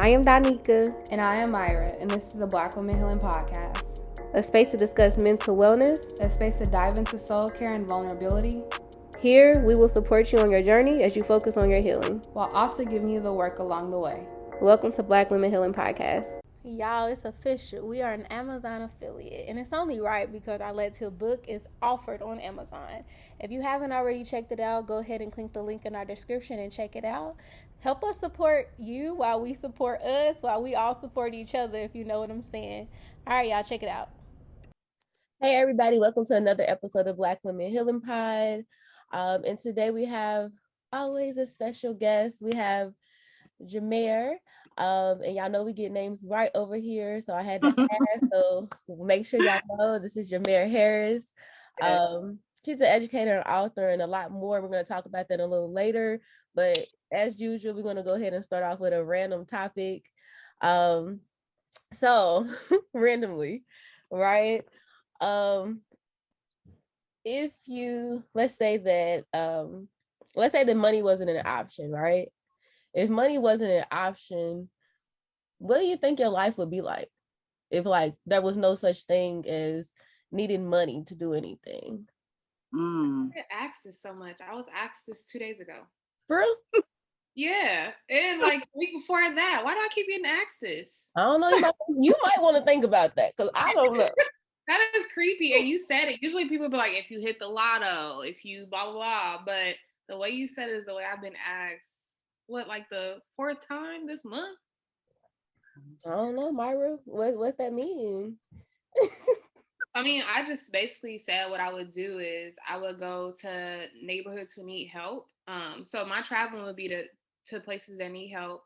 I am Donika. And I am Myra, and this is the Black Women Healing Podcast. A space to discuss mental wellness. A space to dive into soul care and vulnerability. Here, we will support you on your journey as you focus on your healing, while also giving you the work along the way. Welcome to Black Women Healing Podcast. Y'all, it's official. We are an Amazon affiliate, and it's only right because our Let's Heal book is offered on Amazon. If you haven't already checked it out, go ahead and click the link in our description and check it out. Help us support you while we support us, while we all support each other, if you know what I'm saying. All right, y'all, check it out. Hey, everybody. Welcome to another episode of Black Women Healing Pod. And today we have always a special guest. We have Jamare. And y'all know we get names right over here, so I had to ask. So make sure y'all know this is Jamare Harris. She's an educator and author and a lot more. We're going to talk about that a little later. But as usual, we're going to go ahead and start off with a random topic. So randomly, right? If you let's say that money wasn't an option, right? If money wasn't an option, what do you think your life would be like if there was no such thing as needing money to do anything? I get asked this so much. I was asked this 2 days ago. For real? Yeah. And like a week before that. Why do I keep getting asked this? I don't know. You might want to think about that because I don't know. That is creepy. And you said it. Usually people be like, if you hit the lotto, if you blah, blah, blah. But the way you said it is the way I've been asked. What, like the 4th time this month? I don't know, Myra. What's that mean? I mean, I just basically said what I would do is I would go to neighborhoods who need help. So my traveling would be to places that need help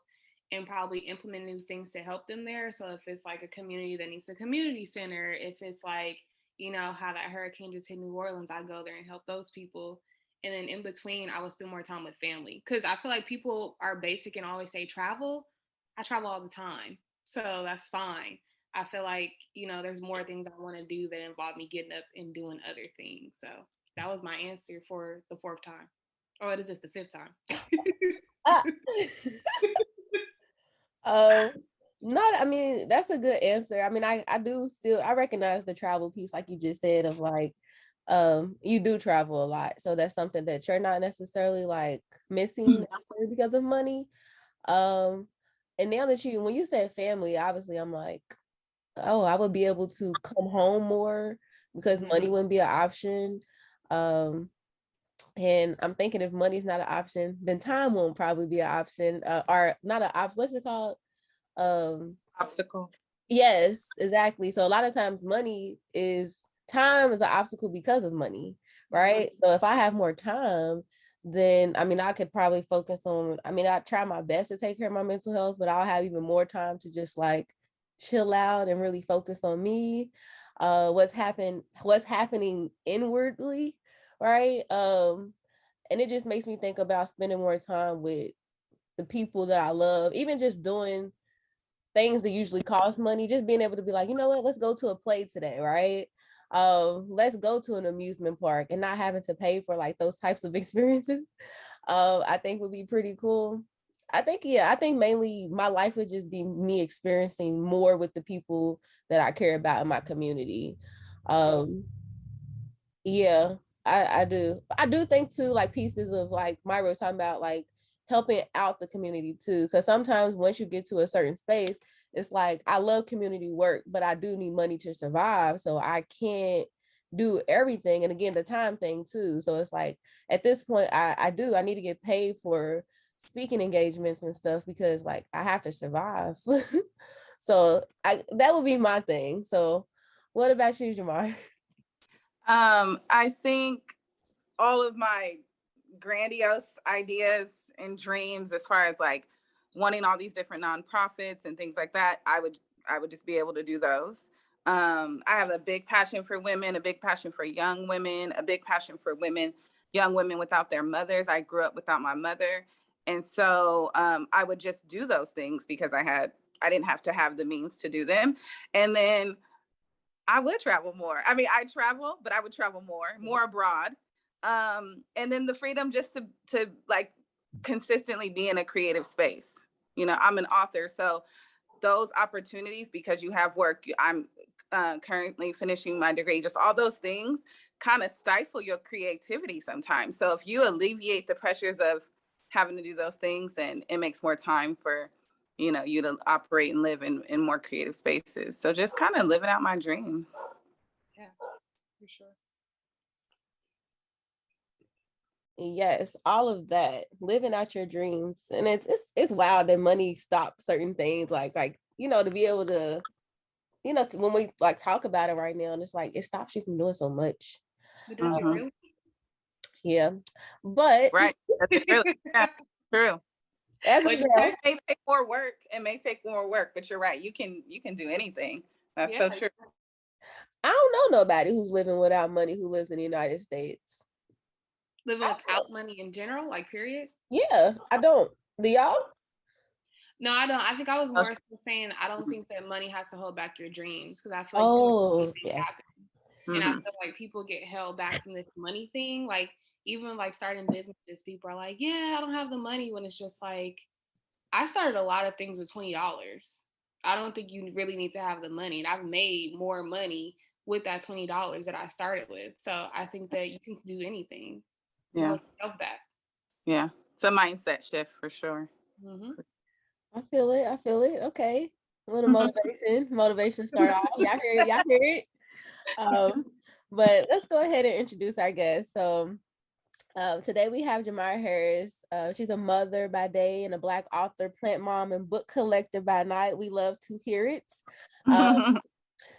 and probably implement new things to help them there. So if it's like a community that needs a community center, if it's like, you know, how that hurricane just hit New Orleans, I go there and help those people. And then in between, I would spend more time with family. Because I feel like people are basic and always say travel. I travel all the time. So that's fine. I feel like, you know, there's more things I want to do that involve me getting up and doing other things. So that was my answer for the 4th time. Or what is this, the 5th time? Not, I mean, that's a good answer. I mean, I recognize the travel piece, like you just said, of like, you do travel a lot. So that's something that you're not necessarily like missing because of money. And now that when you said family, obviously I'm like, oh, I would be able to come home more because money wouldn't be an option. And I'm thinking if money's not an option, then time won't probably be an option, or not an option. What's it called? Obstacle. Yes, exactly. So a lot of times time is an obstacle because of money, right? So if I have more time, then I mean I could probably focus on, I try my best to take care of my mental health, but I'll have even more time to just like chill out and really focus on me, what's happening inwardly, right? And it just makes me think about spending more time with the people that I love, even just doing things that usually cost money, just being able to be like, you know what, let's go to a play today, right? Let's go to an amusement park and not having to pay for like those types of experiences. I think would be pretty cool. I think mainly my life would just be me experiencing more with the people that I care about in my community. Yeah, I do. I do think too, like pieces of like Myra was talking about, like helping out the community too. Because sometimes once you get to a certain space, it's like I love community work, but I do need money to survive. So I can't do everything. And again, the time thing too. So it's like at this point, I need to get paid for speaking engagements and stuff because like I have to survive. So that would be my thing. So what about you, Jamar? I think all of my grandiose ideas and dreams, as far as like wanting all these different nonprofits and things like that, I would just be able to do those. I have a big passion for women, a big passion for young women, a big passion for young women without their mothers. I grew up without my mother. And so I would just do those things because I didn't have to have the means to do them. And then I would travel more. I mean, I travel, but I would travel more abroad. And then the freedom just to like consistently be in a creative space. I'm an author. So those opportunities, because you have work, I'm currently finishing my degree, just all those things kind of stifle your creativity sometimes. So if you alleviate the pressures of having to do those things, then it makes more time for, you to operate and live in more creative spaces. So just kind of living out my dreams. Yeah, for sure. Yes, all of that, living out your dreams. And it's wild that money stops certain things, like to be able to, when we like talk about it right now, and it's like it stops you from doing so much. But does it really? Yeah, but right, that's really, yeah, true. As Which it may take more work. It may take more work, but you're right. You can do anything. That's so true. I don't know nobody who's living without money who lives in the United States. Living without money in general, like period? Yeah, I don't. Do y'all? No, I don't. I think I was more so saying I don't think that money has to hold back your dreams, because I feel like yeah. happen. And I feel like people get held back from this money thing. Like even like starting businesses, people are like, yeah, I don't have the money, when it's just like, I started a lot of things with $20. I don't think you really need to have the money. And I've made more money with that $20 that I started with. So I think that you can do anything. Yeah. Hold yourself back. Yeah. It's a mindset shift for sure. Mm-hmm. I feel it. Okay. A little motivation start off. Y'all hear it. But let's go ahead and introduce our guest. So today we have Jamare Harris. She's a mother by day and a Black author, plant mom, and book collector by night. We love to hear it.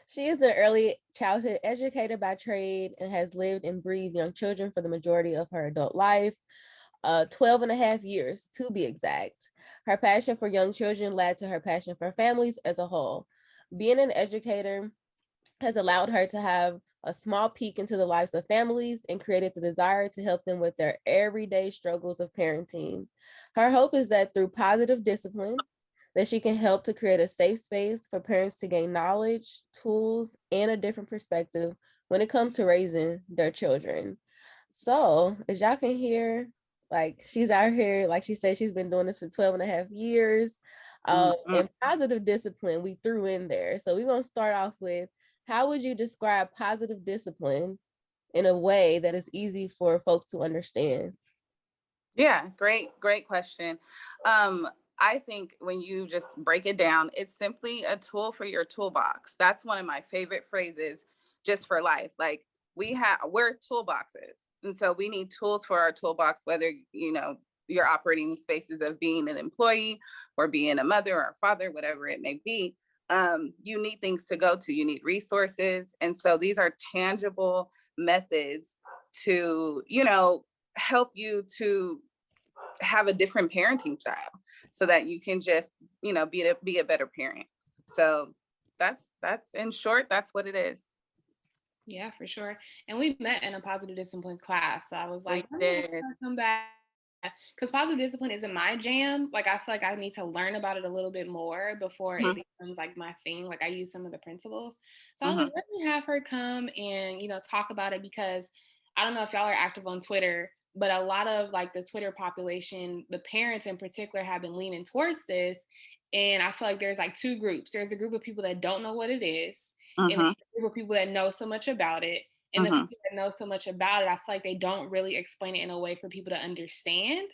She is an early childhood educator by trade and has lived and breathed young children for the majority of her adult life, 12 and a half years to be exact. Her passion for young children led to her passion for families as a whole. Being an educator has allowed her to have a small peek into the lives of families and created the desire to help them with their everyday struggles of parenting. Her hope is that through positive discipline, that she can help to create a safe space for parents to gain knowledge, tools, and a different perspective when it comes to raising their children. So, as y'all can hear, like she's out here, like she said, she's been doing this for 12 and a half years. And positive discipline we threw in there. So we're going to start off with, how would you describe positive discipline in a way that is easy for folks to understand? Yeah, great question. I think when you just break it down, it's simply a tool for your toolbox. That's one of my favorite phrases just for life. Like we're toolboxes. And so we need tools for our toolbox, whether, you're operating spaces of being an employee or being a mother or a father, whatever it may be. You need things to go to, you need resources. And so these are tangible methods to, help you to have a different parenting style so that you can just, be a better parent. So that's in short, that's what it is. Yeah, for sure. And we met in a positive discipline class. So I was like, I'm going to come back, because positive discipline isn't my jam. Like, I feel like I need to learn about it a little bit more before it becomes like my thing. Like, I use some of the principles. So I was like, let me have her come and, talk about it, because I don't know if y'all are active on Twitter, but a lot of like the Twitter population, the parents in particular, have been leaning towards this. And I feel like there's like two groups. There's a group of people that don't know what it is, and there's a group of people that know so much about it. And the people that know so much about it, I feel like they don't really explain it in a way for people to understand.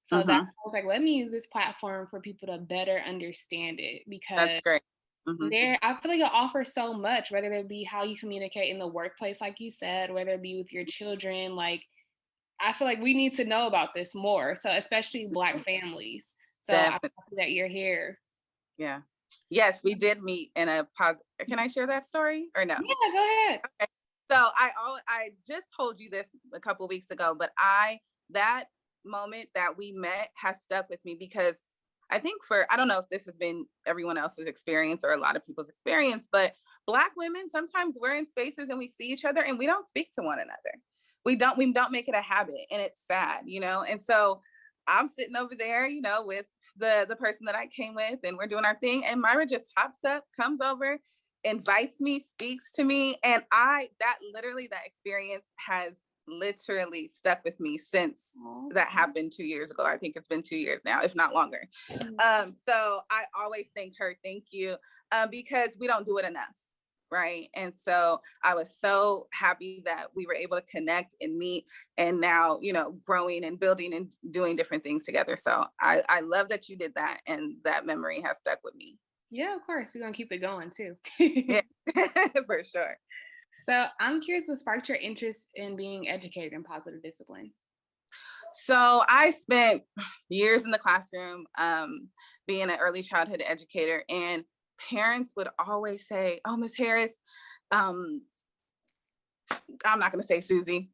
So that's why I was like, let me use this platform for people to better understand it, because that's great. I feel like it offers so much, whether it be how you communicate in the workplace, like you said, whether it be with your children. Like, I feel like we need to know about this more. So especially Black families. So I'm happy that you're here. Yeah. Yes, we did meet in a positive. Can I share that story or no? Yeah, go ahead. Okay. So I just told you this a couple of weeks ago, but that moment that we met has stuck with me, because I think I don't know if this has been everyone else's experience or a lot of people's experience, but Black women, sometimes we're in spaces and we see each other and we don't speak to one another. We don't make it a habit, and it's sad, And so I'm sitting over there, with the person that I came with, and we're doing our thing, and Myra just hops up, comes over, invites me, speaks to me, and that experience has literally stuck with me since that happened 2 years ago. I think it's been 2 years now, if not longer. So I always thank her. Thank you. Because we don't do it enough. Right. And so I was so happy that we were able to connect and meet, and now, you know, growing and building and doing different things together. So I love that you did that, and that memory has stuck with me. Yeah, of course. We're going to keep it going too. Yeah, for sure. So I'm curious what sparked your interest in being educated in positive discipline. So I spent years in the classroom, being an early childhood educator, and parents would always say, "Oh, Miss Harris," I'm not going to say Susie.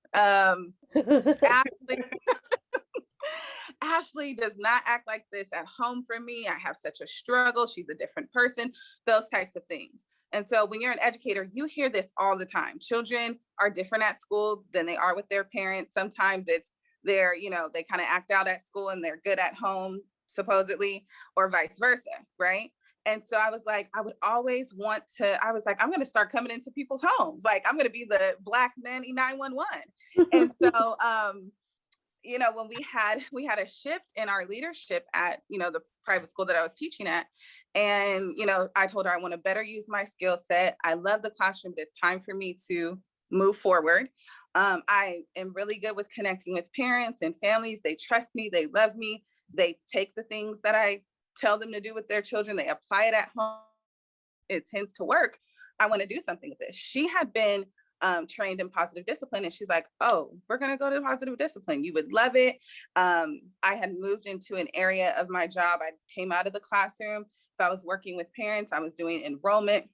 Ashley does not act like this at home for me. I have such a struggle. She's a different person. Those types of things. And so when you're an educator, you hear this all the time. Children are different at school than they are with their parents. Sometimes it's they're, you know, they kind of act out at school and they're good at home, supposedly, or vice versa, right? And so I was like, I would always want to, I was like, I'm going to start coming into people's homes. Like, I'm going to be the Black nanny 911. And so, you know, when we had a shift in our leadership at, you know, the private school that I was teaching at. And, you know, I told her I want to better use my skill set. I love the classroom, but it's time for me to move forward. I am really good with connecting with parents and families. They trust me. They love me. They take the things that I tell them to do with their children. They apply it at home. It tends to work. I want to do something with this. She had been trained in positive discipline, and she's like, "Oh, we're going to go to positive discipline. You would love it." I had moved into an area of my job. I came out of the classroom. So I was working with parents. I was doing enrollment.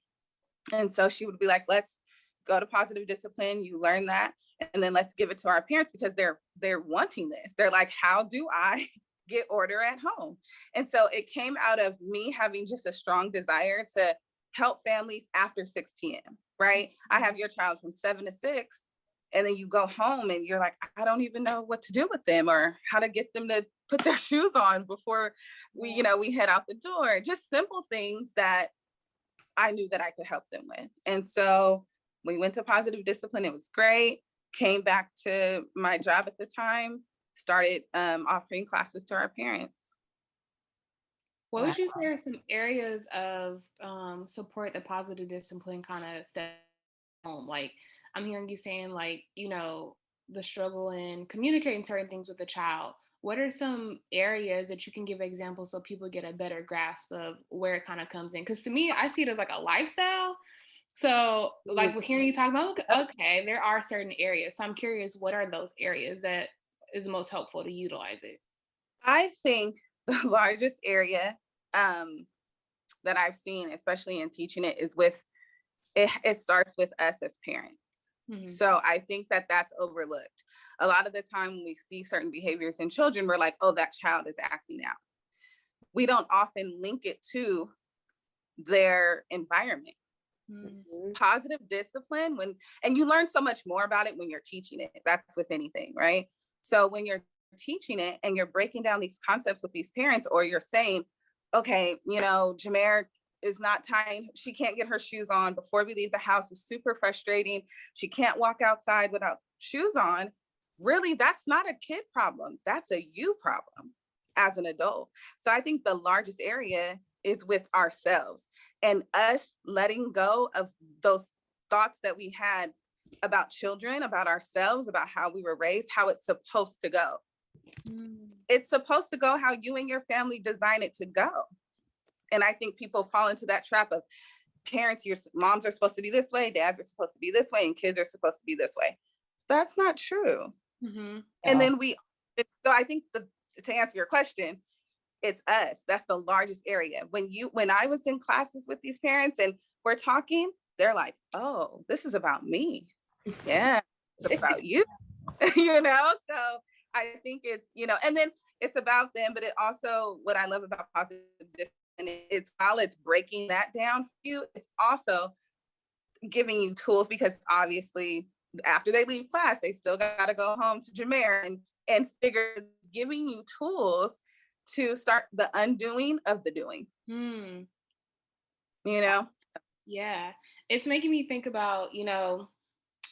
And so she would be like, "Let's go to positive discipline. You learn that. And then let's give it to our parents," because they're wanting this. They're like, "How do I get order at home?" And so it came out of me having just a strong desire to help families after 6 p.m. Right? I have your child from 7 to 6, and then you go home and you're like, "I don't even know what to do with them or how to get them to put their shoes on before we head out the door." Just simple things that I knew that I could help them with. And so we went to positive discipline. It was great. Came back to my job at the time, started offering classes to our parents. What would you say are some areas of support that positive discipline kind of step home? Like, I'm hearing you saying, like, you know, the struggle in communicating certain things with the child. What are some areas that you can give examples so people get a better grasp of where it kind of comes in? Because to me, I see it as like a lifestyle. So like we're hearing you talk about, okay, there are certain areas. So I'm curious, what are those areas that is most helpful to utilize it? I think the largest area that I've seen, especially in teaching it, is with it starts with us as parents. Mm-hmm. So I think that that's overlooked. A lot of the time when we see certain behaviors in children, we're like, "Oh, that child is acting out." We don't often link it to their environment. Mm-hmm. Positive discipline, and you learn so much more about it when you're teaching it. That's with anything, right? So when you're teaching it and you're breaking down these concepts with these parents, or you're saying, "Okay, you know, Jamare is not tying, she can't get her shoes on before we leave the house. It's super frustrating. She can't walk outside without shoes on." Really, that's not a kid problem. That's a you problem as an adult. So I think the largest area is with ourselves, and us letting go of those thoughts that we had about children, about ourselves, about how we were raised, how it's supposed to go. It's supposed to go how you and your family design it to go. And I think people fall into that trap of parents, your moms are supposed to be this way, dads are supposed to be this way, and kids are supposed to be this way. That's not true. Mm-hmm. And then so I think to answer your question, it's us. That's the largest area. When I was in classes with these parents and we're talking, they're like, "Oh, this is about me." Yeah, it's about you. You know, so I think it's, you know, and then it's about them, but it also, what I love about positive discipline is while it's breaking that down for you, it's also giving you tools, because obviously after they leave class, they still got to go home to Jamare and giving you tools to start the undoing of the doing. You know? Yeah. It's making me think about, you know,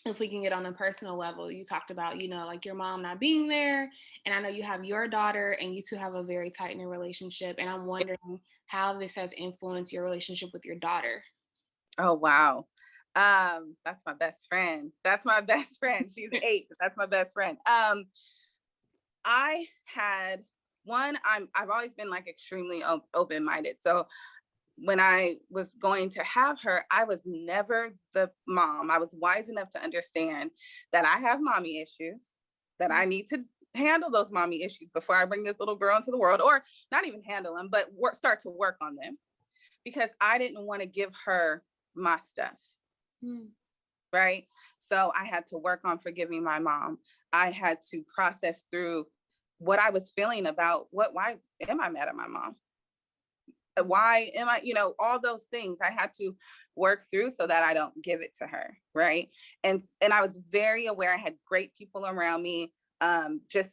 if we can get on a personal level, you talked about, like your mom not being there. And I know you have your daughter and you two have a very tight knit relationship. And I'm wondering how this has influenced your relationship with your daughter. Oh, wow. That's my best friend. That's my best friend. She's 8, but that's my best friend. I had I've always been like extremely open-minded. So when I was going to have her, I was never the mom. I was wise enough to understand that I have mommy issues, that I need to handle those mommy issues before I bring this little girl into the world, or not even handle them, but start to work on them, because I didn't want to give her my stuff. Right. So I had to work on forgiving my mom. I had to process through what I was feeling about why am I mad at my mom? Why am I, all those things I had to work through so that I don't give it to her. Right. And I was very aware I had great people around me, just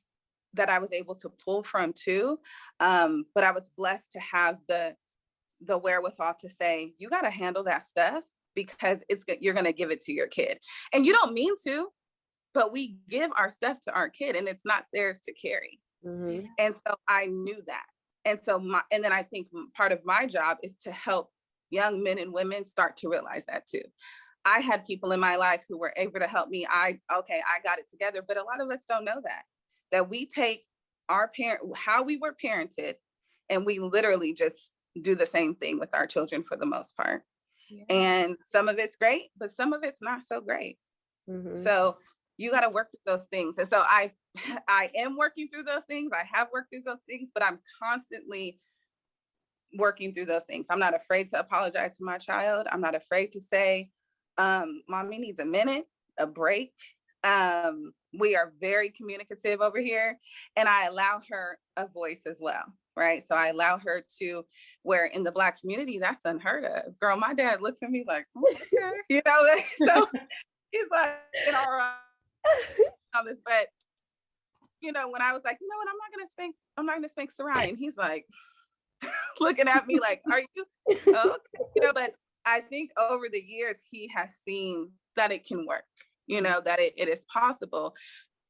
that I was able to pull from too. But I was blessed to have the wherewithal to say, you got to handle that stuff, because you're going to give it to your kid. And you don't mean to, but we give our stuff to our kid and it's not theirs to carry. Mm-hmm. And so I knew that. And so and then I think part of my job is to help young men and women start to realize that too. I had people in my life who were able to help me. I got it together, but a lot of us don't know that we take how we were parented, and we literally just do the same thing with our children for the most part. Yeah. And some of it's great, but some of it's not so great. Mm-hmm. So you got to work through those things. And so I am working through those things. I have worked through those things, but I'm constantly working through those things. I'm not afraid to apologize to my child. I'm not afraid to say, mommy needs a minute, a break. We are very communicative over here, and I allow her a voice as well. Right. So I allow her to, where in the Black community, that's unheard of. Girl, my dad looks at me like, okay. So he's like, on this, but when I was like, what, I'm not gonna spank Sarai, and he's like looking at me like, are you okay? But I think over the years he has seen that it can work, that it is possible.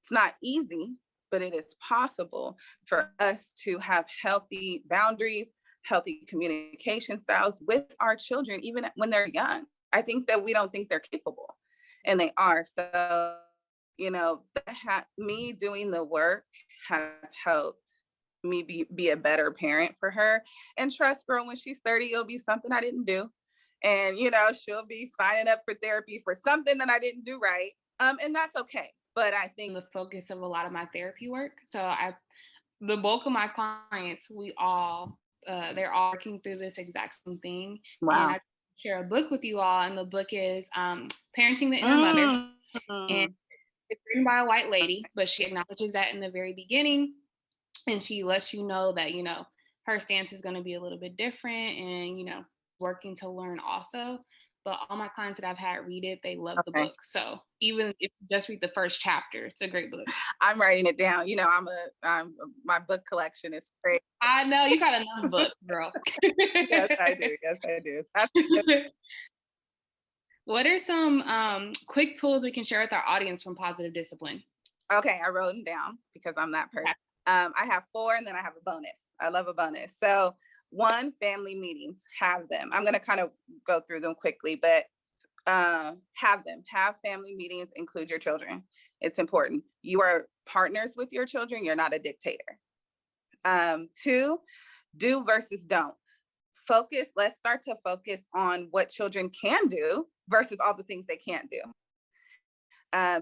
It's not easy, but it is possible for us to have healthy boundaries, healthy communication styles with our children, even when they're young. I think that we don't think they're capable, and they are. So, me doing the work has helped me be a better parent for her. And trust, girl, when she's 30, it'll be something I didn't do. And, she'll be signing up for therapy for something that I didn't do right. And that's okay. But I think the focus of a lot of my therapy work. So the bulk of my clients, they're all working through this exact same thing. Wow. And I share a book with you all, and the book is Parenting the Inner Mother. And it's written by a white lady, but she acknowledges that in the very beginning. And she lets you know that, her stance is going to be a little bit different, and, working to learn also. But all my clients that I've had read it, they love the book. So even if you just read the first chapter, it's a great book. I'm writing it down. My book collection is great. I know you got enough books, girl. Yes, I do. Yes, I do. What are some quick tools we can share with our audience from Positive Discipline? Okay, I wrote them down because I'm that person. I have 4, and then I have a bonus. I love a bonus. So 1, family meetings, have them. I'm going to kind of go through them quickly, but have them. Have family meetings, include your children. It's important. You are partners with your children. You're not a dictator. 2, do versus don't. Let's start to focus on what children can do versus all the things they can't do.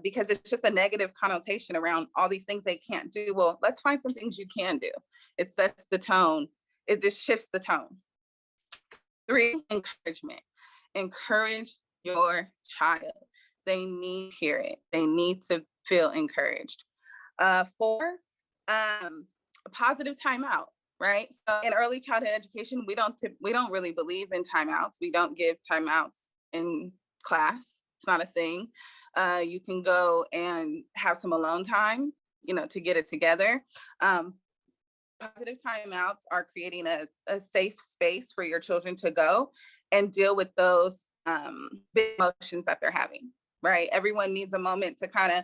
Because it's just a negative connotation around all these things they can't do. Well, let's find some things you can do. It sets the tone. It just shifts the tone. 3, encouragement. Encourage your child. They need to hear it. They need to feel encouraged. 4, positive timeout. Right. So in early childhood education, we don't really believe in timeouts. We don't give timeouts in class. It's not a thing. You can go and have some alone time, to get it together. Positive timeouts are creating a safe space for your children to go and deal with those big emotions that they're having. right? Everyone needs a moment to kind of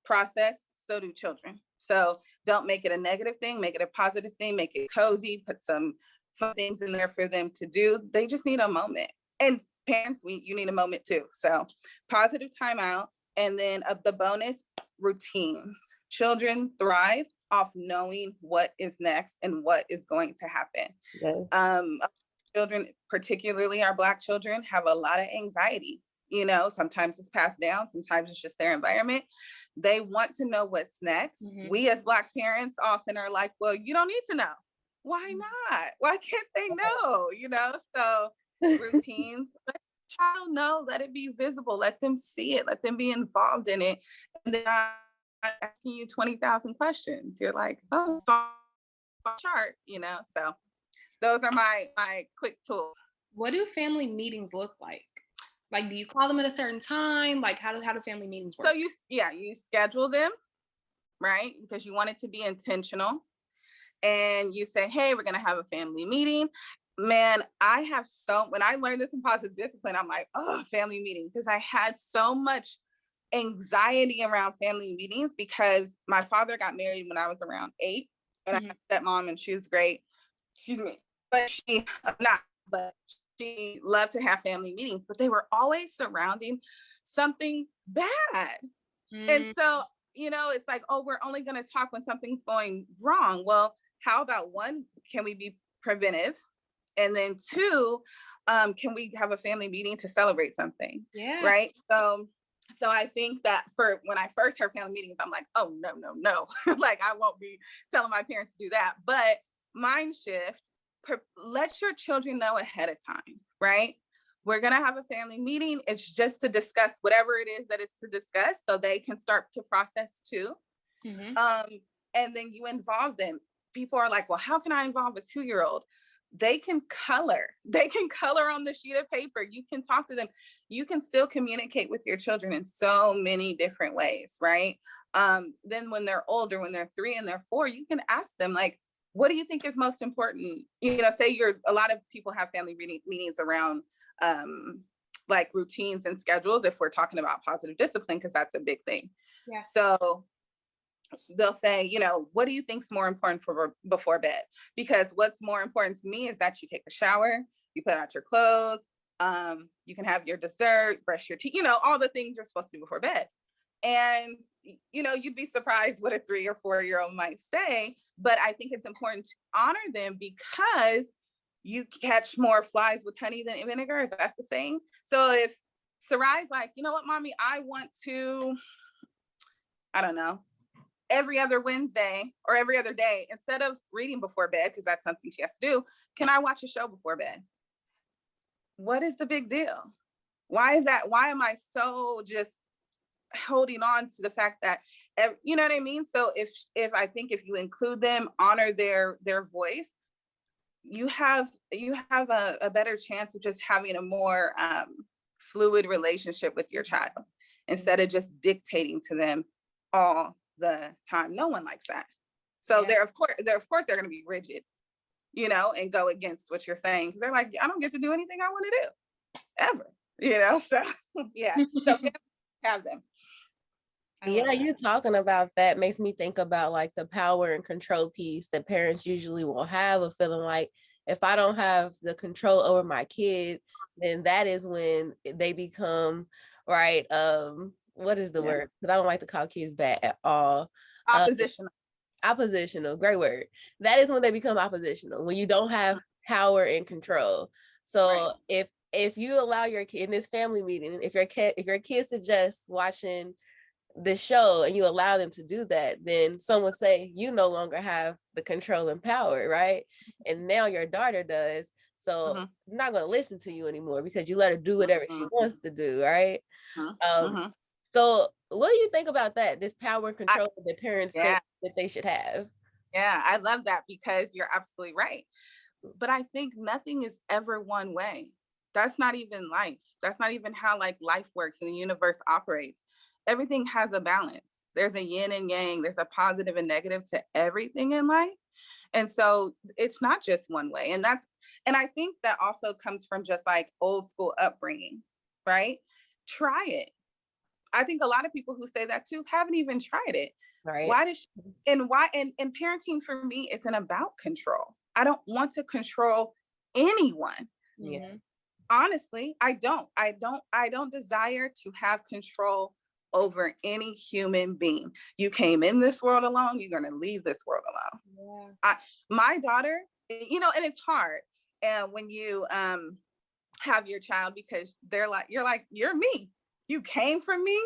process. So do children. So don't make it a negative thing, make it a positive thing, make it cozy, put some fun things in there for them to do. They just need a moment. And parents, you need a moment too. So positive timeout. And then of the bonus, routines. Children thrive off knowing what is next and what is going to happen. Yes. Children, particularly our Black children, have a lot of anxiety. Sometimes it's passed down, sometimes it's just their environment. They want to know what's next. Mhm. We as Black parents often are like, well, you don't need to know. Why not? Why can't they know? So routines, let the child know, let it be visible, let them see it, let them be involved in it. And then I'm asking you 20,000 questions. You're like, oh, it's on the chart, so those are my quick tools. What do family meetings look like? Like, do you call them at a certain time? Like, how do family meetings work? So you schedule them, right? Because you want it to be intentional. And you say, hey, we're going to have a family meeting. Man, when I learned this in positive discipline, I'm like, oh, family meeting. Because I had so much anxiety around family meetings because my father got married when I was around 8. And I had a stepmom and she was great. Excuse me. But she loved to have family meetings, but they were always surrounding something bad. And so, it's like, oh, we're only going to talk when something's going wrong. Well, how about 1, can we be preventive? And then 2, can we have a family meeting to celebrate something? Yeah. Right. So I think that for when I first heard family meetings, I'm like, oh, no. Like, I won't be telling my parents to do that. But mind shift, let your children know ahead of time, right? We're going to have a family meeting. It's just to discuss whatever it is that it's to discuss so they can start to process too. And then you involve them. People are like, well, how can I involve a 2-year-old? They can color. They can color on the sheet of paper. You can talk to them. You can still communicate with your children in so many different ways, right? Then when they're older, when they're 3 and they're 4, you can ask them, like, what do you think is most important? Say a lot of people have family meetings around like routines and schedules, if we're talking about positive discipline, because that's a big thing. Yeah. So they'll say, what do you think is more important for before bed? Because what's more important to me is that you take a shower, you put out your clothes, you can have your dessert, brush your teeth, all the things you're supposed to do before bed. And, you'd be surprised what a 3 or 4-year-old might say, but I think it's important to honor them because you catch more flies with honey than vinegar. Is that the saying? So if Sarai's like, you know what, mommy, I want to, I don't know, every other Wednesday or every other day, instead of reading before bed, because that's something she has to do, can I watch a show before bed? What is the big deal? Why is that? Why am I so just holding on to the fact that, you know what I mean? So if I think if you include them, honor their voice, you have a better chance of just having a more fluid relationship with your child instead of just dictating to them all the time. No one likes that. So they're of course they're going to be rigid, and go against what you're saying because they're like, I don't get to do anything I want to do ever, so yeah. So have them. Yeah, you talking about that makes me think about like the power and control piece that parents usually will have, a feeling like if I don't have the control over my kid, then that is when they become right. What is the word? Because I don't like to call kids bad at all. Oppositional, great word. That is when they become oppositional, when you don't have power and control. So if you allow your kid in this family meeting, if your kid suggests watching this show and you allow them to do that, then someone say you no longer have the control and power, right? And now your daughter does. So she's not going to listen to you anymore because you let her do whatever she wants to do, right? So what do you think about that? This power and control that parents think that they should have? Yeah, I love that because you're absolutely right. But I think nothing is ever one way. That's not even life. That's not even how like life works and the universe operates. Everything has a balance. There's a yin and yang. There's a positive and negative to everything in life. And so it's not just one way. And I think that also comes from just like old school upbringing, right? Try it. I think a lot of people who say that too haven't even tried it. Right. Why does and parenting for me isn't about control. I don't want to control anyone. Yeah. Honestly, I don't desire to have control over any human being. You came in this world alone, you're going to leave this world alone. Yeah. My daughter, and it's hard. And when you have your child, because you're me. You came from me,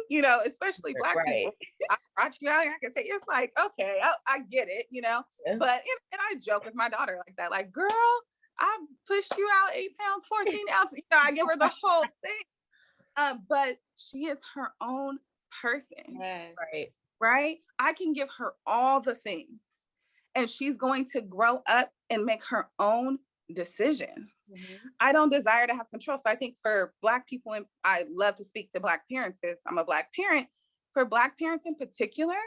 especially Black people. I brought you out here. I can say it's like, okay, I get it, Yeah. But and I joke with my daughter like that, like, girl, I pushed you out 8 pounds, 14 ounces. I give her the whole thing. But she is her own person. Right. I can give her all the things, and she's going to grow up and make her own decisions. I don't desire to have control. So I think for Black people, and I love to speak to Black parents because I'm a Black parent. For Black parents in particular,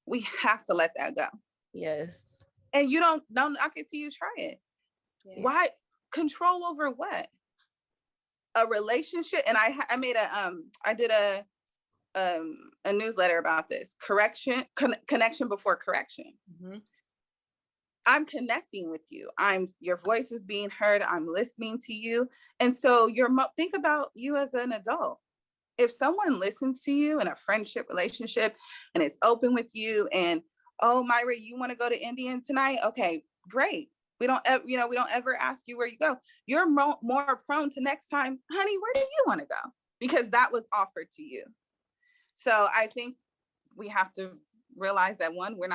we have to let that go. Yes. And you don't knock it till you try it. Yeah. Why? Control over what? A relationship. And I made I did a newsletter about this. Connection before correction. I'm connecting with you. Your voice is being heard. I'm listening to you. And so think about you as an adult. If someone listens to you in a friendship relationship and it's open with you, and, oh, Myra, you want to go to Indian tonight? Okay, great. We don't ever ask you where you go. You're more prone to next time, honey, where do you want to go? Because that was offered to you. So I think we have to realize that, one, we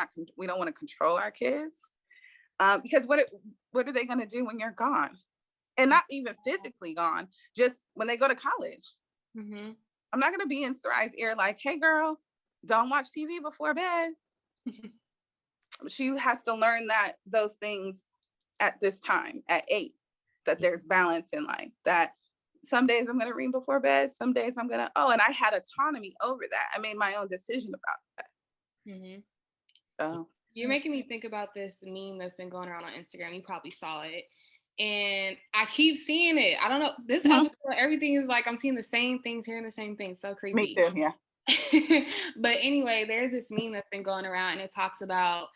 don't want to control our kids. Because what are they going to do when you're gone? And not even physically gone, just when they go to college. I'm not going to be in Sarai's ear like, hey, girl, don't watch TV before bed. She has to learn those things at this time, at 8, that there's balance in life, that some days I'm going to read before bed, some days I'm going to, and I had autonomy over that. I made my own decision about that. So. You're making me think about this meme that's been going around on Instagram. You probably saw it. And I keep seeing it. I don't know. This episode, everything is like, I'm seeing the same things, hearing the same things. So creepy. Me too, yeah. But anyway, there's this meme that's been going around, and it talks about,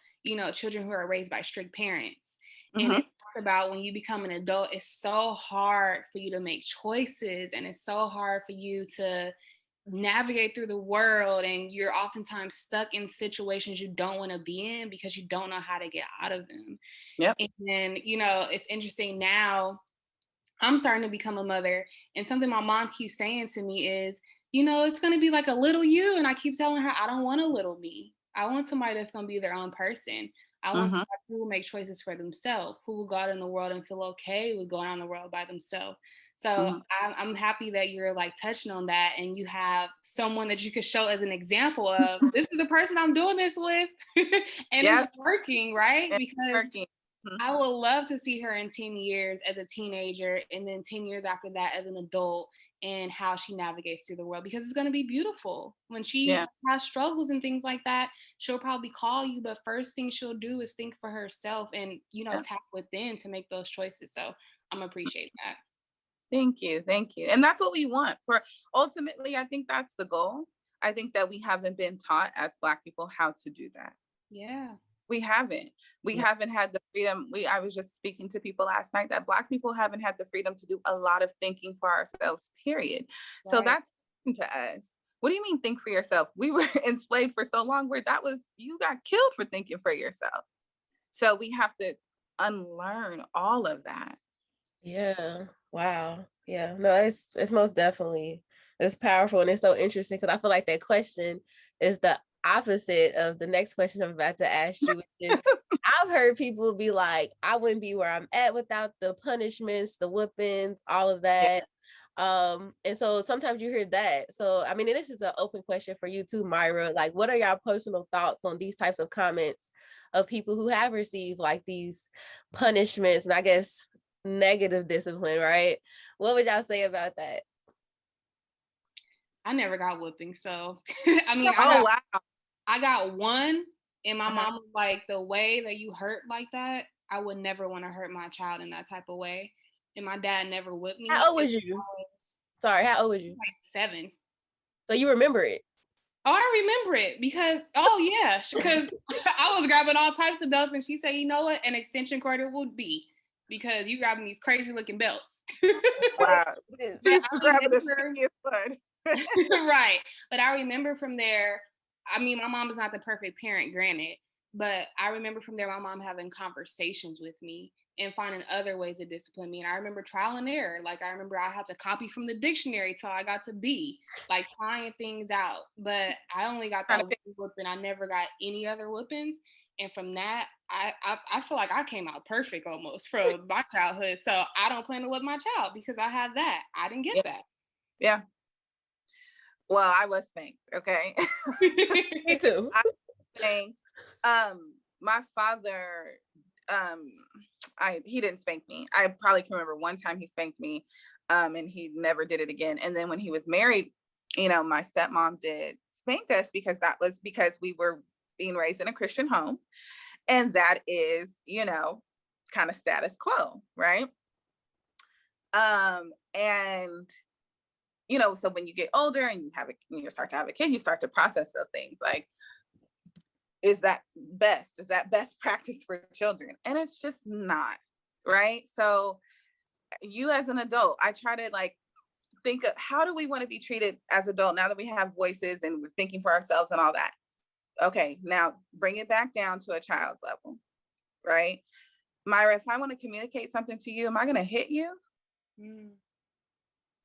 children who are raised by strict parents. And it talks about when you become an adult, it's so hard for you to make choices, and it's so hard for you to navigate through the world, and you're oftentimes stuck in situations you don't want to be in because you don't know how to get out of them. Yep. And it's interesting now, I'm starting to become a mother, and something my mom keeps saying to me is, it's going to be like a little you. And I keep telling her, I don't want a little me. I want somebody that's going to be their own person. I want somebody who will make choices for themselves, who will go out in the world and feel okay with going out in the world by themselves. So I'm happy that you're like touching on that, and you have someone that you could show as an example of, this is the person I'm doing this with. And it's working, right? Because I would love to see her in 10 years as a teenager, and then 10 years after that as an adult, and how she navigates through the world, because it's going to be beautiful. When she has struggles and things like that, she'll probably call you, but first thing she'll do is think for herself and, tap within to make those choices. So I'm appreciate that. Thank you. And that's what we want. For ultimately, I think that's the goal. I think that we haven't been taught as Black people how to do that. Yeah. We haven't had the freedom. I was just speaking to people last night that Black people haven't had the freedom to do a lot of thinking for ourselves, period. Right. So that's to us. What do you mean think for yourself? We were enslaved for so long where you got killed for thinking for yourself. So we have to unlearn all of that. Yeah. Wow. Yeah. No, it's most definitely, it's powerful, and it's so interesting because I feel like that question is the opposite of the next question I'm about to ask you, which is, I've heard people be like, I wouldn't be where I'm at without the punishments, the whoopings, all of that. And so sometimes you hear that. So I mean, and this is an open question for you too, Myra. Like, what are y'all personal thoughts on these types of comments of people who have received like these punishments and I guess negative discipline, right? What would y'all say about that? I never got whooping, so I mean, I got one, and my mom was like, the way that you hurt like that, I would never want to hurt my child in that type of way. And my dad never whipped me. How old was you? Sorry, how old was you? Like 7. So you remember it? Oh, I remember it because, because I was grabbing all types of belts and she said, you know what, an extension cord it would be because you grabbing these crazy looking belts. Wow. But She's I grabbing the remember, skinniest one. right. But I remember from there, I mean, my mom is not the perfect parent, granted, but I remember from there, my mom having conversations with me and finding other ways to discipline me. And I remember trial and error. Like, I remember I had to copy from the dictionary till I got to B, like trying things out. But I only got that whooping. I never got any other whoopings. And from that, I feel like I came out perfect almost from my childhood. So I don't plan to whip my child because I had that. I didn't get that. Yeah. Well, I was spanked. Okay. Me too. I was spanked. My father, he didn't spank me. I probably can remember one time he spanked me, and he never did it again. And then when he was married, my stepmom did spank us because we were being raised in a Christian home. And that is, kind of status quo, right? And so when you get older and you start to have a kid, you start to process those things like, is that best practice for children? And it's just not, right? So you as an adult, I try to think of how do we want to be treated as adult now that we have voices and we're thinking for ourselves and all that. Okay, now bring it back down to a child's level, right? Myra, if I want to communicate something to you, am I going to hit you?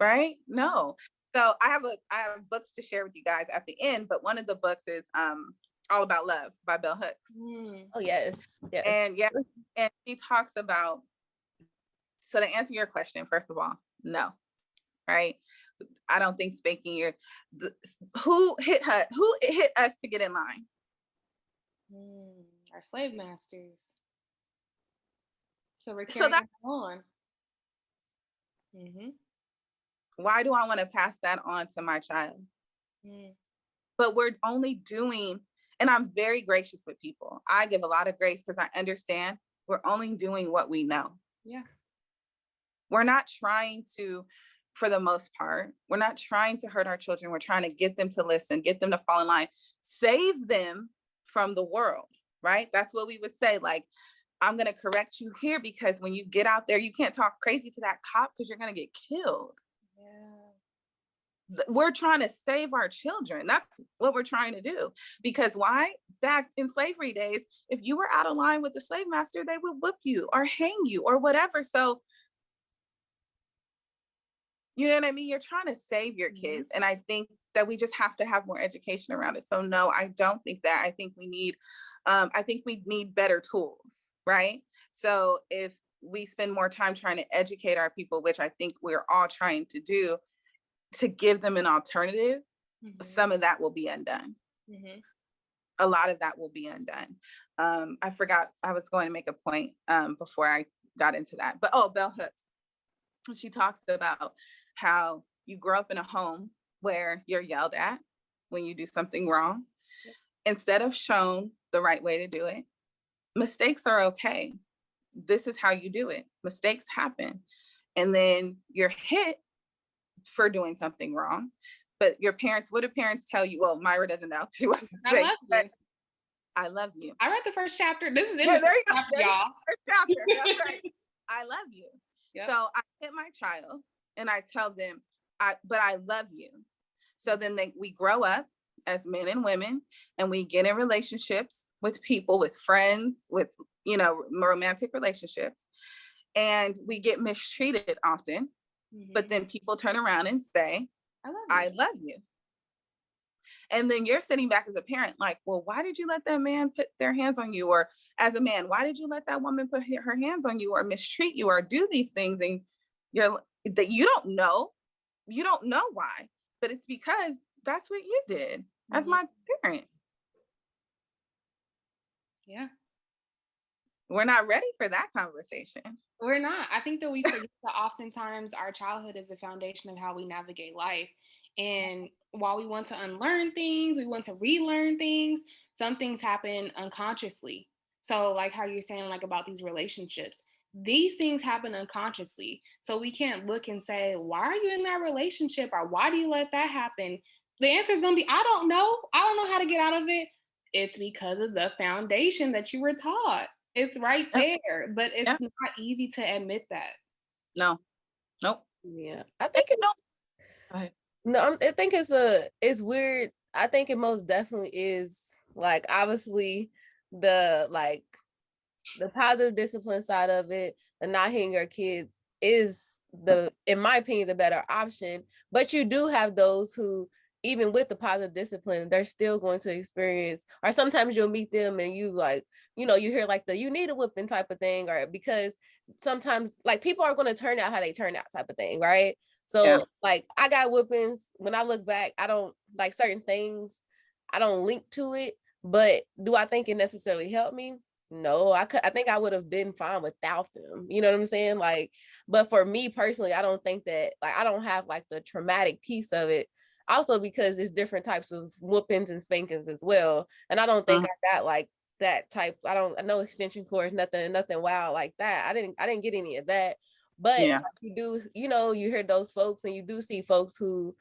Right? No. So I have books to share with you guys at the end, but one of the books is All About Love by Bell Hooks. Oh yes. And she talks about, so to answer your question, first of all, no, right? I don't think spanking who hit us to get in line? Our slave masters. So we're carrying that on. Why do I want to pass that on to my child? But we're only doing, and I'm very gracious with people. I give a lot of grace because I understand we're only doing what we know. Yeah. We're not trying to, for the most part, we're not trying to hurt our children. We're trying to get them to listen, get them to fall in line, save them from the world, right? That's what we would say. Like, I'm going to correct you here because when you get out there, you can't talk crazy to that cop because you're going to get killed. Yeah. We're trying to save our children. That's what we're trying to do. Because why? Back in slavery days, if you were out of line with the slave master, they would whip you or hang you or whatever. So, you know what I mean? You're trying to save your kids. And I think that we just have to have more education around it. So no, I don't think that. I think we need better tools, right? So if we spend more time trying to educate our people, which I think we're all trying to do, to give them an alternative, some of that will be undone. A lot of that will be undone. I forgot I was going to make a point before I got into that. But Bell Hooks, she talks about how you grow up in a home where you're yelled at when you do something wrong. Instead of shown the right way to do it, mistakes are okay. This is how you do it. Mistakes happen. And then you're hit for doing something wrong. But what do parents tell you? Well, Myra doesn't know. She wasn't spanked. I love you. I read the first chapter. This is in the first chapter, y'all. First chapter. That's right. I love you. Yep. So I hit my child and I tell them, but I love you. So then we grow up as men and women and we get in relationships with people, with friends, with, romantic relationships. And we get mistreated often, but then people turn around and say, I love you. And then you're sitting back as a parent like, well, why did you let that man put their hands on you? Or as a man, why did you let that woman put her hands on you or mistreat you or do these things? And you don't know why, but it's because that's what you did as my parent. Yeah. We're not ready for that conversation. We're not. I think that we forget that oftentimes our childhood is the foundation of how we navigate life. And while we want to unlearn things, we want to relearn things, some things happen unconsciously. So like how you're saying like about these relationships, these things happen unconsciously. So we can't look and say, why are you in that relationship? Or why do you let that happen? the answer is going to be, I don't know how to get out of it. It's because of the foundation that you were taught. It's right there, but it's not easy to admit that. No. Nope. Yeah. I think I think it's weird. I think it most definitely is, like, obviously the positive discipline side of it, the not hitting your kids is in my opinion, the better option. But you do have those who, even with the positive discipline, they're still going to experience, or sometimes you'll meet them and you like, you hear like you need a whipping type of thing, or because sometimes like people are going to turn out how they turn out type of thing, right? So like I got whippings. When I look back, I don't like certain things, I don't link to it, but do I think it necessarily helped me? No, I think I would have been fine without them. You know what I'm saying? Like, but for me personally, I don't think that, like, I don't have like the traumatic piece of it. Also because it's different types of whoopings and spankings as well. And I don't think I got like that type. I know extension cords, nothing wild like that. I didn't get any of that. But like, you do, you hear those folks, and you do see folks who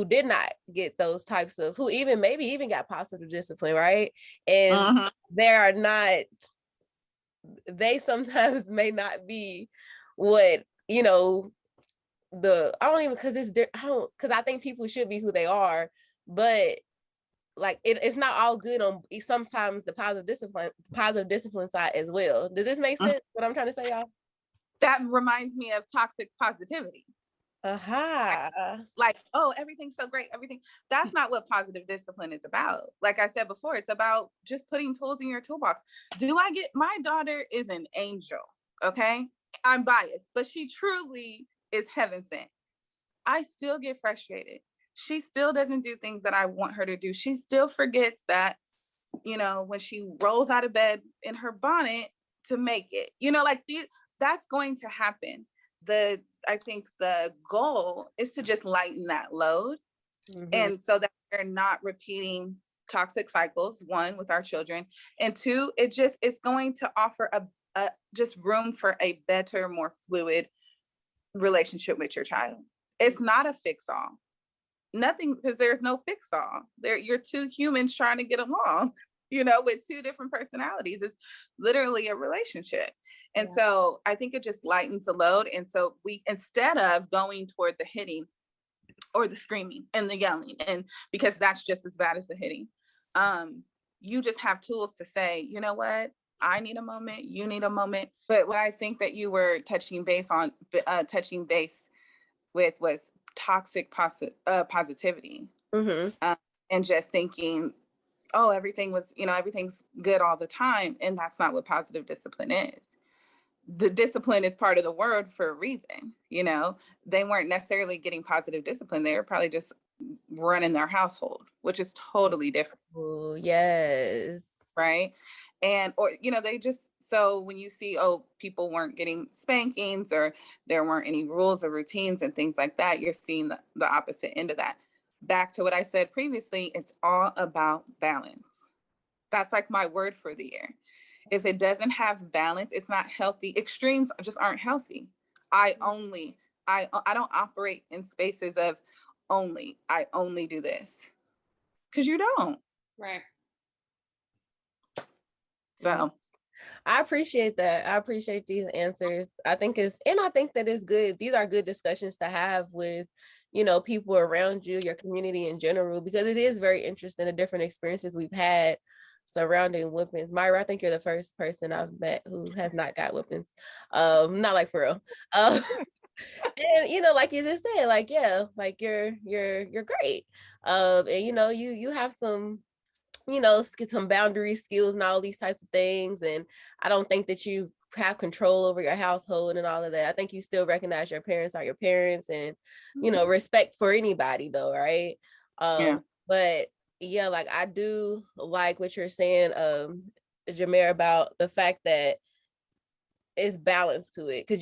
did not get those types of, who maybe even got positive discipline, right? And they sometimes may not be what, because I think people should be who they are, but like it's not all good on sometimes the positive discipline side as well. Does this make sense, what I'm trying to say, y'all? That reminds me of toxic positivity. Like, oh, everything's so great, everything. That's not what positive discipline is about. Like I said before, it's about just putting tools in your toolbox. My daughter is an angel, okay? I'm biased, but she truly is heaven sent. I still get frustrated. She still doesn't do things that I want her to do. She still forgets that, when she rolls out of bed in her bonnet to make it, that's going to happen. I think the goal is to just lighten that load. And so that we're not repeating toxic cycles, one, with our children, and two, it's going to offer a just room for a better, more fluid relationship with your child. It's not a fix-all. Nothing, because there's no fix-all. You're two humans trying to get along, with two different personalities. It's literally a relationship. And so I think it just lightens the load. And so instead of going toward the hitting or the screaming and the yelling, and because that's just as bad as the hitting, you just have tools to say, you know what, I need a moment, you need a moment. But what I think that you were touching base with was toxic positivity, and just thinking, oh, everything's good all the time. And that's not what positive discipline is. The discipline is part of the word for a reason. They weren't necessarily getting positive discipline. They were probably just running their household, which is totally different. Oh, yes. Right. They just, so when you see, people weren't getting spankings, or there weren't any rules or routines and things like that, you're seeing the opposite end of that. Back to what I said previously, it's all about balance. That's like my word for the year. If it doesn't have balance, it's not healthy. Extremes just aren't healthy. I don't operate in spaces of I only do this, because you don't. Right. So I appreciate that. I appreciate these answers. I think that it's good. These are good discussions to have with, people around you, your community in general, because it is very interesting, the different experiences we've had surrounding whippings. Myra, I think you're the first person I've met who has not got whippings. Not like for real. And like you just said, like, yeah, like you're great. And you have some, get some boundary skills and all these types of things. And I don't think that you have control over your household and all of that. I think you still recognize your parents are your parents, and, respect for anybody though. Right. But yeah, like I do like what you're saying, Jamare, about the fact that it's balance to it. Cause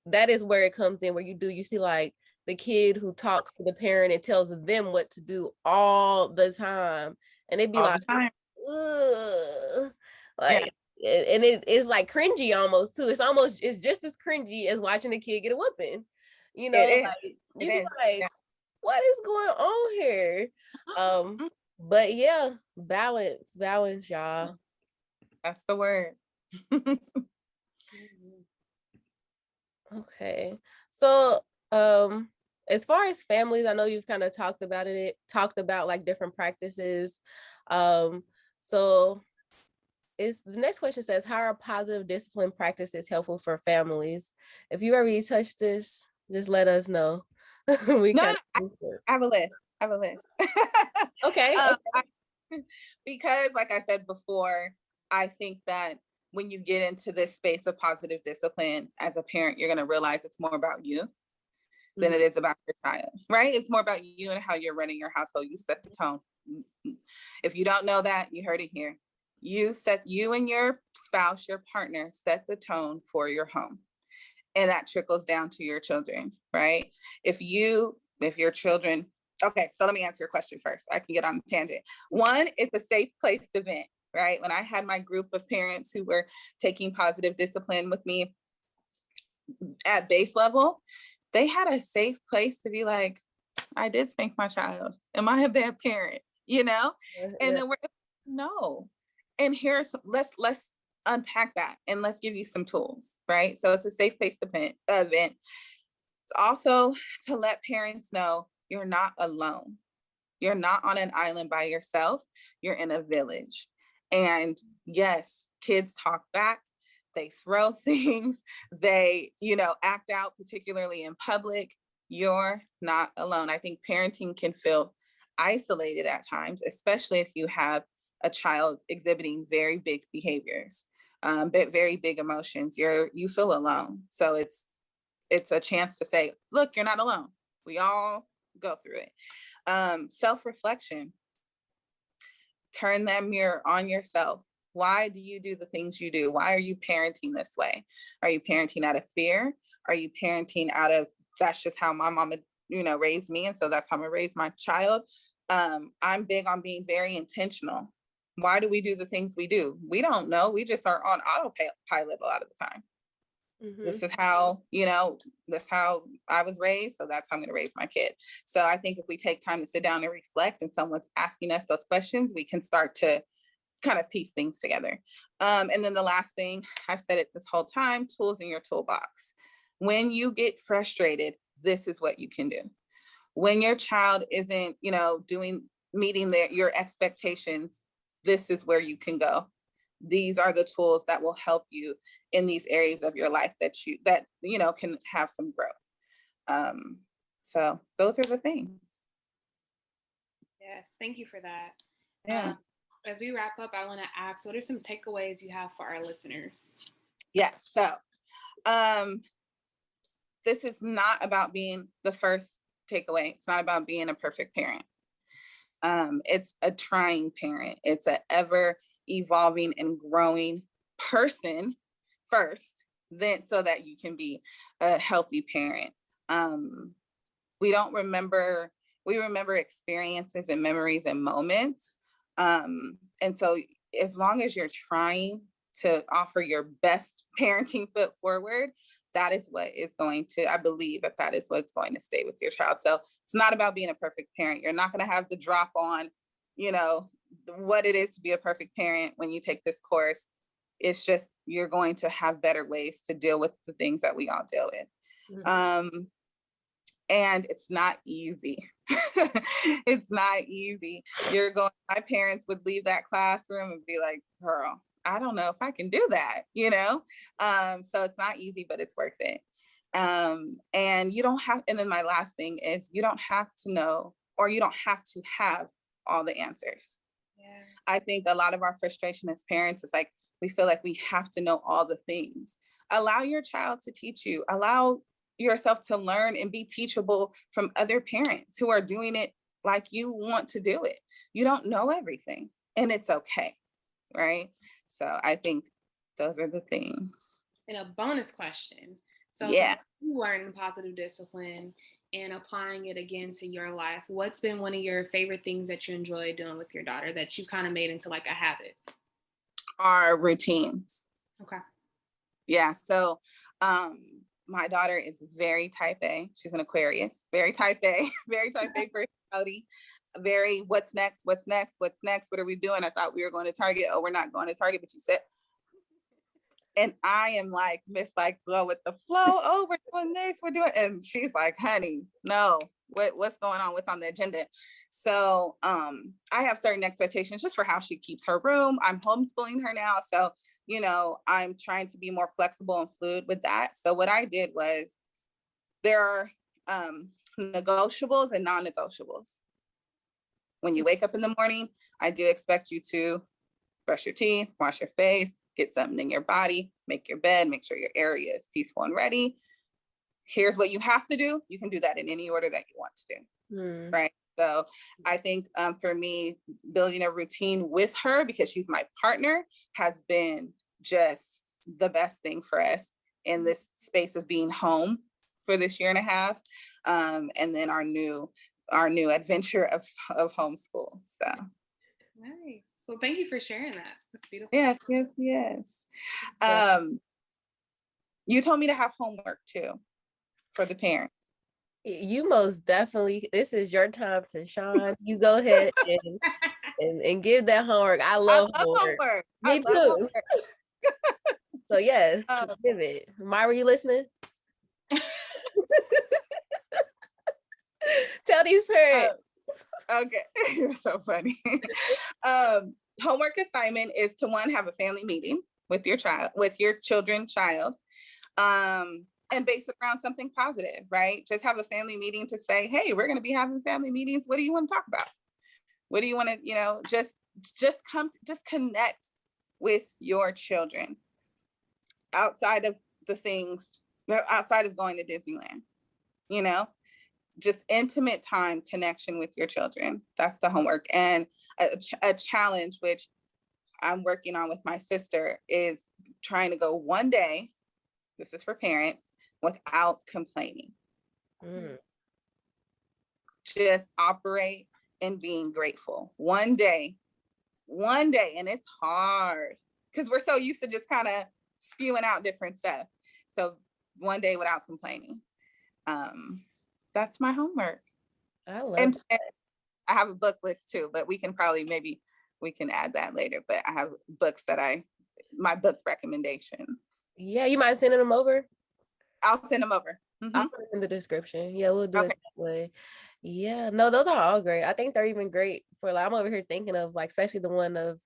that is where it comes in, where you see like the kid who talks to the parent and tells them what to do all the time. And they'd be all like, ugh. Like, and it's like cringy almost too. It's just as cringy as watching a kid get a whooping. Like, you be like, what is going on here? But yeah, balance, y'all. That's the word. Okay. So, as far as families, I know you've kind of talked about like different practices. So is the next question says, how are positive discipline practices helpful for families? If you already touched this, just let us know. We No, kind I of have a list. I have a list. okay. Because like I said before, I think that when you get into this space of positive discipline as a parent, you're going to realize it's more about you than it is about your child, right? It's more about you and how you're running your household. You set the tone. If you don't know that, you heard it here. You and your spouse, your partner, set the tone for your home. And that trickles down to your children, right? If your children, okay, so let me answer your question first. I can get on a tangent. One, it's a safe place to vent, right? When I had my group of parents who were taking positive discipline with me at base level, they had a safe place to be like, I did spank my child. Am I a bad parent? And then we're no. And let's unpack that and let's give you some tools, right? So it's a safe place to vent. It's also to let parents know you're not alone. You're not on an island by yourself. You're in a village. And yes, kids talk back. They throw things. They, act out, particularly in public. You're not alone. I think parenting can feel isolated at times, especially if you have a child exhibiting very big behaviors, but very big emotions. You feel alone. So it's a chance to say, look, you're not alone. We all go through it. Self-reflection. Turn that mirror on yourself. Why do you do the things you do? Why are you parenting this way? Are you parenting out of fear? Are you parenting out of, that's just how my mama, raised me, and so that's how I'm gonna raise my child? I'm big on being very intentional. Why do we do the things we do? We don't know. We just are on autopilot a lot of the time. This is how, that's how I was raised. So that's how I'm going to raise my kid. So I think if we take time to sit down and reflect and someone's asking us those questions, we can start to kind of piece things together. And then the last thing, I've said it this whole time, tools in your toolbox. When you get frustrated, this is what you can do. When your child isn't, meeting your expectations, this is where you can go. These are the tools that will help you in these areas of your life that can have some growth. So those are the things. Yes, thank you for that. Yeah. As we wrap up, I want to ask, what are some takeaways you have for our listeners? Yes. So this is not about being the first takeaway. It's not about being a perfect parent. It's a trying parent. It's an ever evolving and growing person first, then so that you can be a healthy parent. We remember experiences and memories and moments. And so as long as you're trying to offer your best parenting foot forward, that is what is going to, I believe that is what's going to stay with your child. So it's not about being a perfect parent. You're not going to have the drop on, what it is to be a perfect parent when you take this course. It's just, you're going to have better ways to deal with the things that we all deal with. And it's not easy. It's not easy. My parents would leave that classroom and be like, girl, I don't know if I can do that, So it's not easy, but it's worth it. And you don't have, and then my last thing is, you don't have to know, or you don't have to have all the answers. Yeah. I think a lot of our frustration as parents is like, we feel like we have to know all the things. Allow your child to teach you. Allow yourself to learn and be teachable from other parents who are doing it like you want to do it. You don't know everything, and it's okay, right? So I think those are the things. And a bonus question. So yeah, you learn positive discipline and applying it again to your life, what's been one of your favorite things that you enjoy doing with your daughter that you kind of made into like a habit? Our routines. Okay. Yeah. So my daughter is very type A. She's an Aquarius, very type A, very type A personality. Very, what's next? What's next? What's next? What are we doing? I thought we were going to Target. Oh, we're not going to Target, but you said. And I am like, Miss, like, go with the flow. Oh, we're doing this, we're doing, and she's like, honey, no, what's going on? What's on the agenda? So I have certain expectations just for how she keeps her room. I'm homeschooling her now. So, you know, I'm trying to be more flexible and fluid with that. So what I did was, there are negotiables and non-negotiables. When you wake up in the morning, I do expect you to brush your teeth, wash your face, get something in your body, make your bed, make sure your area is peaceful and ready. Here's what you have to do. You can do that in any order that you want to do. Right. So I think for me, building a routine with her, because she's my partner, has been just the best thing for us in this space of being home for this year and a half. And then our new adventure of homeschool. So nice. Well, thank you for sharing that. That's beautiful. Yes. You told me to have homework too for the parent. You most definitely, this is your time to shine. You go ahead and give that homework. I love homework. Me too. Homework. So yes, give it. Myra, you listening? Tell these parents. Okay, you're so funny. Homework assignment is to have a family meeting with your children, and base it around something positive, right? Just have a family meeting to say, hey, we're going to be having family meetings. What do you want to talk about? What do you want to, just connect with your children outside of the things, outside of going to Disneyland, just intimate time connection with your children. That's the homework. And a challenge, which I'm working on with my sister, is trying to go one day, this is for parents, without complaining. Just operate in being grateful. One day, and it's hard because we're so used to just kind of spewing out different stuff. So one day without complaining. That's my homework. I love and I have a book list too, but we can add that later. But I have books my book recommendations. Yeah, you mind sending them over? I'll send them over. I'll put it in the description. Yeah, we'll do it that way. Yeah, no, those are all great. I think they're even great for I'm over here thinking of especially the one of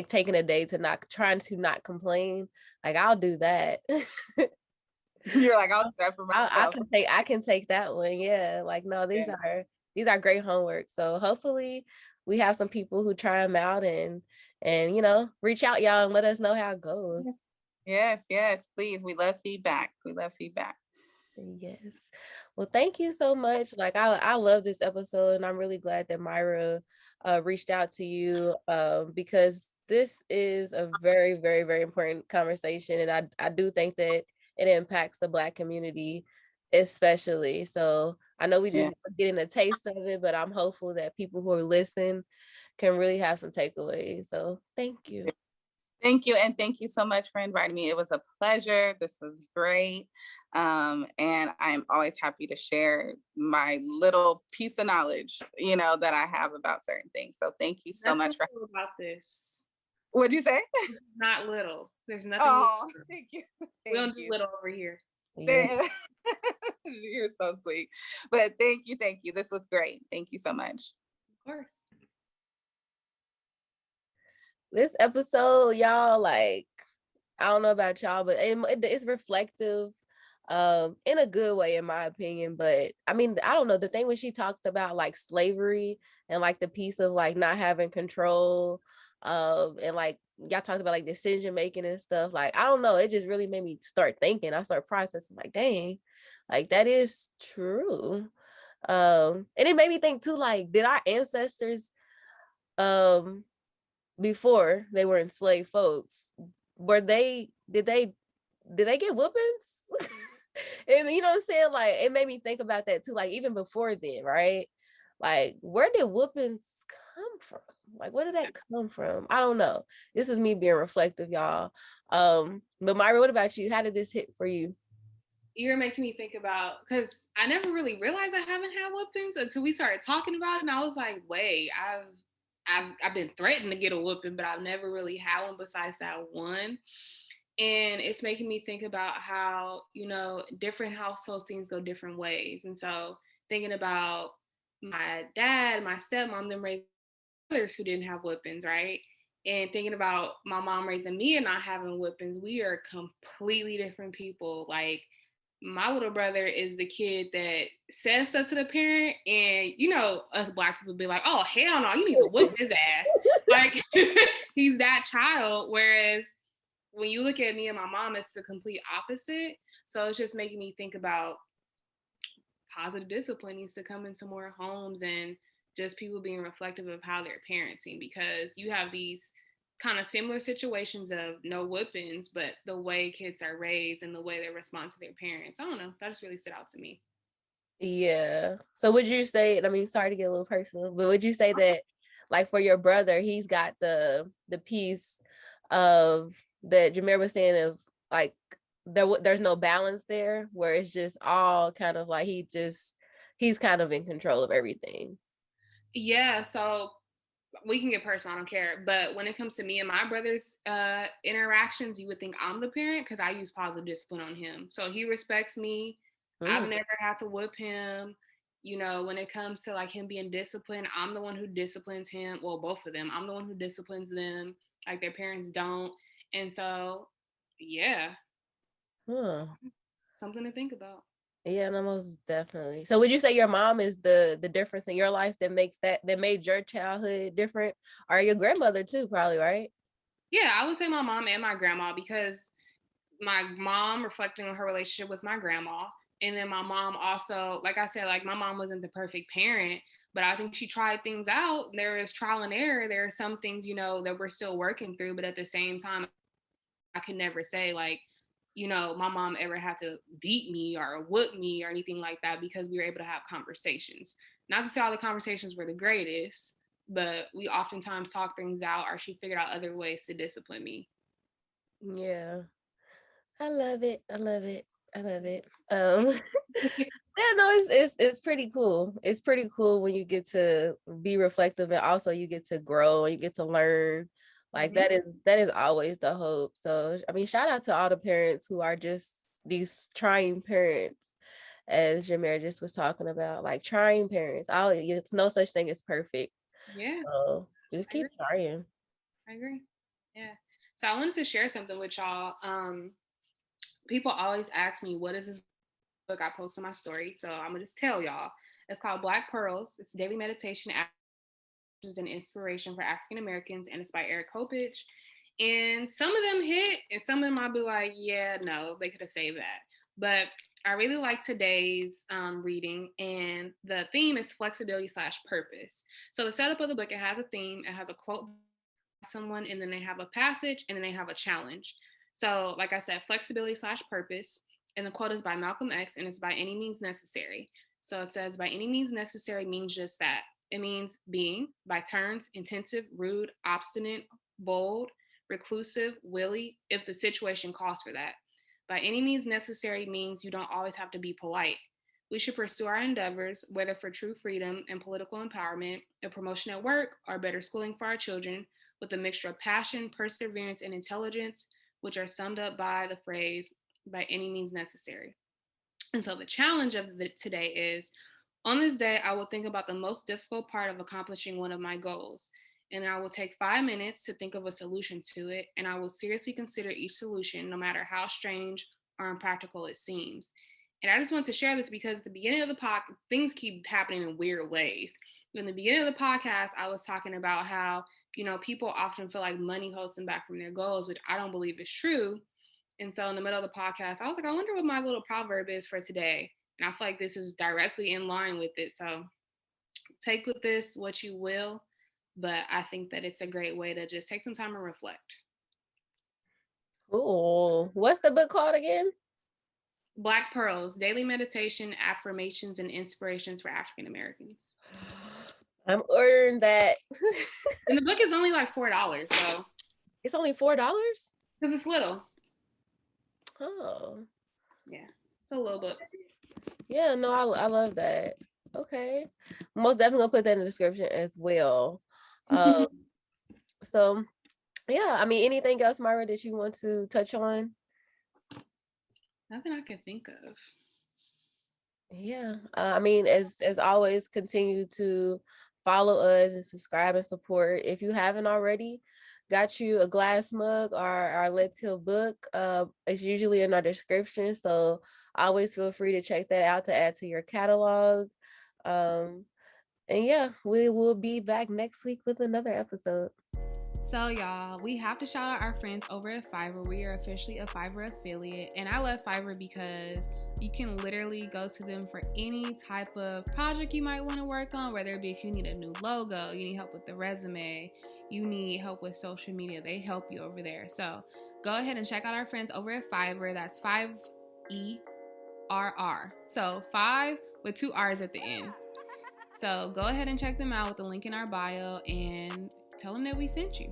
taking a day to not complain. I'll do that. You're like, I'll do that for myself. I can take that one. Yeah. No, these are great homework. So hopefully we have some people who try them out and reach out, y'all, and let us know how it goes. Yes, please. We love feedback. Yes. Well, thank you so much. I love this episode, and I'm really glad that Myra reached out to you because this is a very, very, very important conversation. And I do think that it impacts the Black community, especially. So I know we just getting a taste of it, but I'm hopeful that people who are listening can really have some takeaways. So thank you. Thank you. And thank you so much for inviting me. It was a pleasure. This was great. And I'm always happy to share my little piece of knowledge, that I have about certain things. So thank you so much for about this. What'd you say? It's not little. There's nothing. Oh, thank you. We don't do little over here. Yeah. You're so sweet. But thank you. This was great. Thank you so much. Of course. This episode, y'all, I don't know about y'all, but it's reflective in a good way, in my opinion. But I mean, I don't know, the thing when she talked about slavery and the piece of not having control and y'all talked about decision making and stuff, I don't know, it just really made me start thinking. I start processing dang, that is true. And it made me think too, did our ancestors before they were enslaved folks, did they get whoopings? And you know what I'm saying? It made me think about that too. Even before then, right? Where did whoopings come from? Where did that come from? I don't know. This is me being reflective, y'all. But Myra, what about you? How did this hit for you? You're making me think about, because I never really realized I haven't had whoopings until we started talking about it, and I was like, wait, I've been threatened to get a whooping, but I've never really had one besides that one. And it's making me think about how, different household scenes go different ways. And so thinking about my dad, my stepmom, them raising brothers who didn't have whoopings, right? And thinking about my mom raising me and not having whoopings, we are completely different people. Like, my little brother is the kid that says stuff to the parent, and us Black people be like, oh, hell no, you need to whip his ass. Like, he's that child. Whereas when you look at me and my mom, it's the complete opposite. So it's just making me think about positive discipline needs to come into more homes, and just people being reflective of how they're parenting, because you have these kind of similar situations of no whoopings, but the way kids are raised and the way they respond to their parents, I don't know, that just really stood out to me. Yeah. So would you say, I mean, sorry to get a little personal, but would you say that, like, for your brother, he's got the piece of that Jamare was saying of, like, there's no balance there, where it's just all kind of like he's kind of in control of everything? Yeah, so we can get personal, I don't care. But when it comes to me and my brother's interactions, you would think I'm the parent because I use positive discipline on him. So he respects me. I've never had to whoop him. When it comes to like him being disciplined, I'm the one who disciplines him. Well, both of them. I'm the one who disciplines them. Like, their parents don't. And so, yeah, Huh. something to think about. Yeah, no, most definitely. So would you say your mom is the difference in your life that made your childhood different? Or your grandmother too, probably, right? Yeah, I would say my mom and my grandma, because my mom reflecting on her relationship with my grandma. And then my mom also, like I said, like, my mom wasn't the perfect parent, but I think she tried things out. There is trial and error. There are some things, that we're still working through. But at the same time, I could never say, like, my mom ever had to beat me or whoop me or anything like that, because we were able to have conversations. Not to say all the conversations were the greatest, but we oftentimes talk things out, or she figured out other ways to discipline me. Yeah. I love it. I love it. I love it. Yeah, no, it's pretty cool. It's pretty cool when you get to be reflective, and also you get to grow and you get to learn. Like, that is always the hope. So I mean, shout out to all the parents who are just these trying parents, as Jamare just was talking about, like, trying parents. It's no such thing as perfect. Yeah, So just I agree. keep trying. I agree. Yeah. So I wanted to share something with y'all. People always ask me, what is this book I post on my story? So I'm gonna just tell y'all. It's called Black Pearls. It's daily meditation, affirmations, and inspiration for African Americans, and it's by Copage. And some of them hit, and some of them I'll be like, yeah, no, they could have saved that. But I really like today's reading, and the theme is flexibility/purpose. So the setup of the book, it has a theme, it has a quote by someone, and then they have a passage, and then they have a challenge. So, like I said, flexibility/purpose, and the quote is by Malcolm X, and it's by any means necessary. So it says, by any means necessary means just that. It means being, by turns, intensive, rude, obstinate, bold, reclusive, willy, if the situation calls for that. By any means necessary means you don't always have to be polite. We should pursue our endeavors, whether for true freedom and political empowerment, a promotion at work, or better schooling for our children, with a mixture of passion, perseverance, and intelligence, which are summed up by the phrase, by any means necessary. And so the challenge of today is, on this day, I will think about the most difficult part of accomplishing one of my goals. And I will take 5 minutes to think of a solution to it. And I will seriously consider each solution, no matter how strange or impractical it seems. And I just want to share this because at the beginning of the podcast, things keep happening in weird ways. In the beginning of the podcast, I was talking about how, people often feel like money holds them back from their goals, which I don't believe is true. And so in the middle of the podcast, I was like, I wonder what my little proverb is for today. And I feel like this is directly in line with it. So take with this what you will, but I think that it's a great way to just take some time and reflect. Cool. What's the book called again? Black Pearls, Daily Meditation, Affirmations, and Inspirations for African Americans. I'm ordering that. And the book is only like $4. So it's only $4? Because it's little. Oh. Yeah. It's a little book. Yeah, no, I love that. Okay. Most definitely gonna put that in the description as well. So yeah, I mean, anything else, Myra, that you want to touch on? Nothing I can think of. Yeah, I mean, as always, continue to follow us and subscribe and support. If you haven't already, got you a glass mug or our Let's Heal book. It's usually in our description, so always feel free to check that out to add to your catalog. And yeah, we will be back next week with another episode. So y'all, we have to shout out our friends over at Fievre. We are officially a Fievre affiliate, and I love Fievre because you can literally go to them for any type of project you might want to work on, whether it be if you need a new logo, you need help with the resume, you need help with social media, they help you over there. So go ahead and check out our friends over at Fievre. That's 5ERR. So 5 with 2 R's at the end. So go ahead and check them out with the link in our bio and tell them that we sent you.